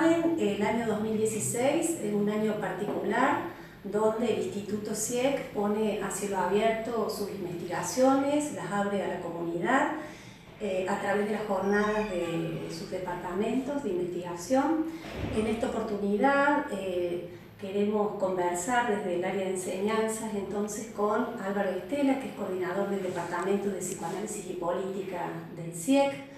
saben, el año 2016 es un año particular donde el Instituto CIEC pone a cielo abierto sus investigaciones, las abre a la comunidad a través de las jornadas de sus departamentos de investigación. En esta oportunidad queremos conversar desde el área de enseñanzas entonces con Álvaro Estela, que es coordinador del Departamento de Psicoanálisis y Política del CIEC,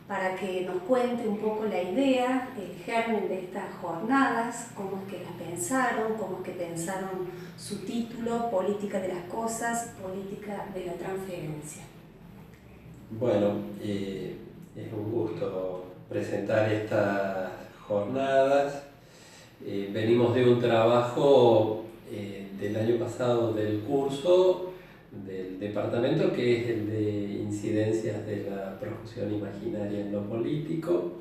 para que nos cuente un poco la idea, el germen de estas jornadas, cómo es que las pensaron, cómo es que pensaron su título, Política de las Cosas, Política de la Transferencia. Bueno, es un gusto presentar estas jornadas. Venimos de un trabajo del año pasado del curso del departamento, que es el de incidencias de la profusión imaginaria en lo político,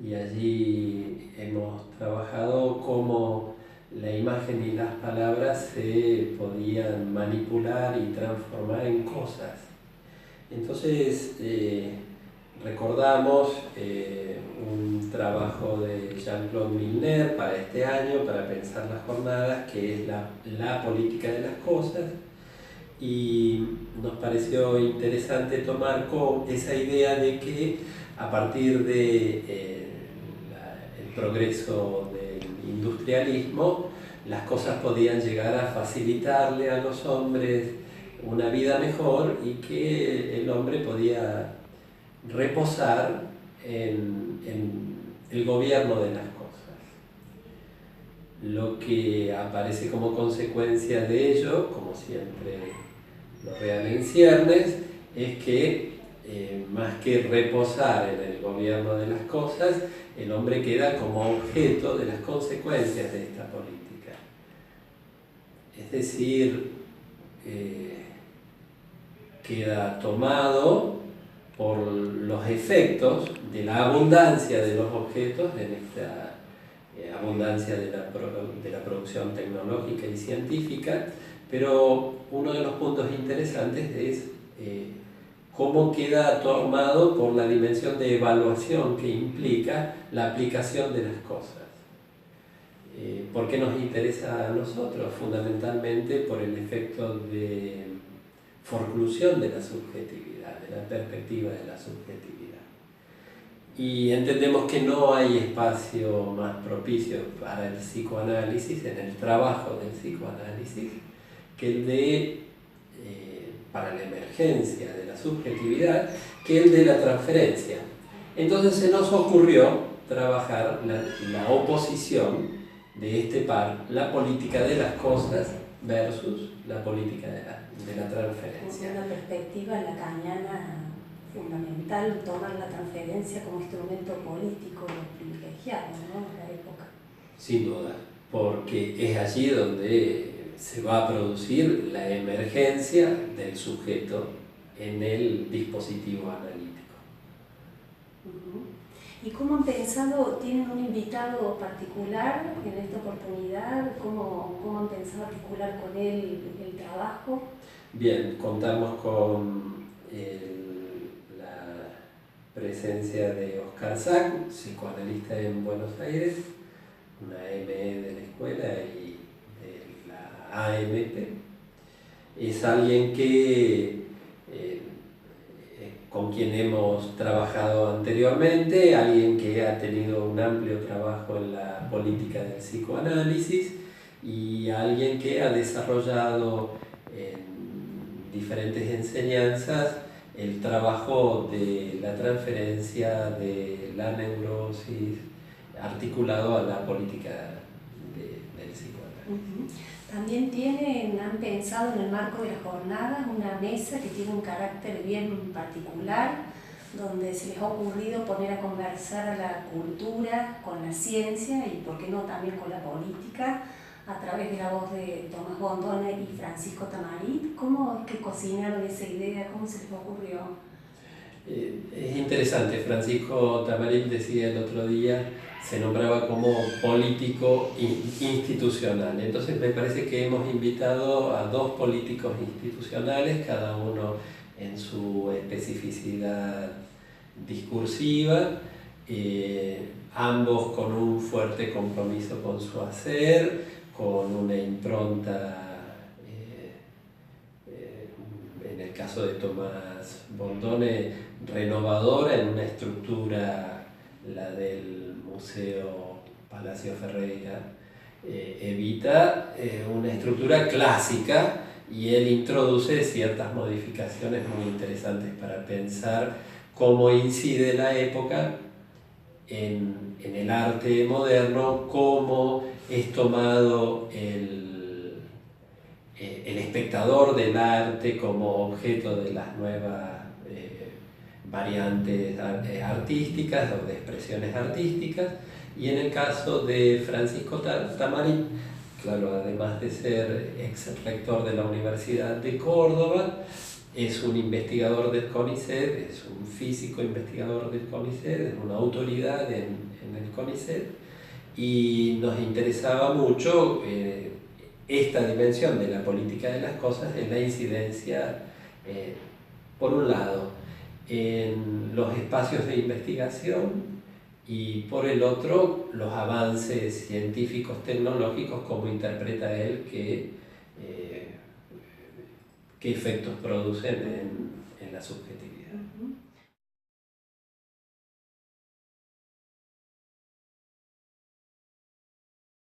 y allí hemos trabajado cómo la imagen y las palabras se podían manipular y transformar en cosas. Entonces recordamos un trabajo de Jean-Claude Milner para este año, para pensar las jornadas, que es la política de las cosas, y nos pareció interesante tomar con esa idea de que a partir de el progreso del industrialismo, las cosas podían llegar a facilitarle a los hombres una vida mejor, y que el hombre podía reposar en el gobierno de las cosas. Lo que aparece como consecuencia de ello, como siempre lo real en ciernes, es que más que reposar en el gobierno de las cosas, el hombre queda como objeto de las consecuencias de esta política. Es decir, queda tomado por los efectos de la abundancia de los objetos, en esta abundancia de la producción tecnológica y científica, pero uno de los puntos interesantes es cómo queda tomado por la dimensión de evaluación que implica la aplicación de las cosas. ¿Por qué nos interesa a nosotros? Fundamentalmente por el efecto de forclusión de la subjetividad, de la perspectiva de la subjetividad. Y entendemos que no hay espacio más propicio para el psicoanálisis, en el trabajo del psicoanálisis, que el de, para la emergencia de la subjetividad, que el de la transferencia. Entonces se nos ocurrió trabajar la oposición de este par, la política de las cosas versus la política de la transferencia. Una perspectiva lacaniana fundamental, tomar la transferencia como instrumento político privilegiado, ¿no?, en la época. Sin duda, porque es allí donde se va a producir la emergencia del sujeto en el dispositivo analítico. ¿Y cómo han pensado, tienen un invitado particular en esta oportunidad? ¿Cómo han pensado articular con él el trabajo? Bien, contamos con la presencia de Oscar Sack, psicoanalista en Buenos Aires, una ME de la escuela y de la AMP. Es alguien que con quien hemos trabajado anteriormente, alguien que ha tenido un amplio trabajo en la política del psicoanálisis, y alguien que ha desarrollado en diferentes enseñanzas el trabajo de la transferencia de la neurosis articulado a la política del psicoanálisis. También han pensado en el marco de las jornadas una mesa que tiene un carácter bien particular, donde se les ha ocurrido poner a conversar a la cultura con la ciencia y, por qué no, también con la política, a través de la voz de Tomás Bondone y Francisco Tamarit. ¿Cómo es que cocinaron esa idea? ¿Cómo se les ocurrió? Es interesante. Francisco Tamarit decía el otro día, se nombraba como político institucional. Entonces me parece que hemos invitado a dos políticos institucionales, cada uno en su especificidad discursiva, ambos con un fuerte compromiso con su hacer, con una impronta, en el caso de Tomás Bordone, renovadora en una estructura, la del Museo Palacio Ferreira, evita una estructura clásica, y él introduce ciertas modificaciones muy interesantes para pensar cómo incide la época en el arte moderno, cómo es tomado el espectador del arte como objeto de las nuevas variantes artísticas o de expresiones artísticas. Y en el caso de Francisco Tamarit, claro, además de ser ex rector de la Universidad de Córdoba, es un investigador del CONICET, es un físico investigador del CONICET, es una autoridad en el CONICET, y nos interesaba mucho esta dimensión de la política de las cosas en la incidencia, por un lado, en los espacios de investigación, y por el otro, los avances científicos tecnológicos, como interpreta él qué efectos producen en la subjetividad.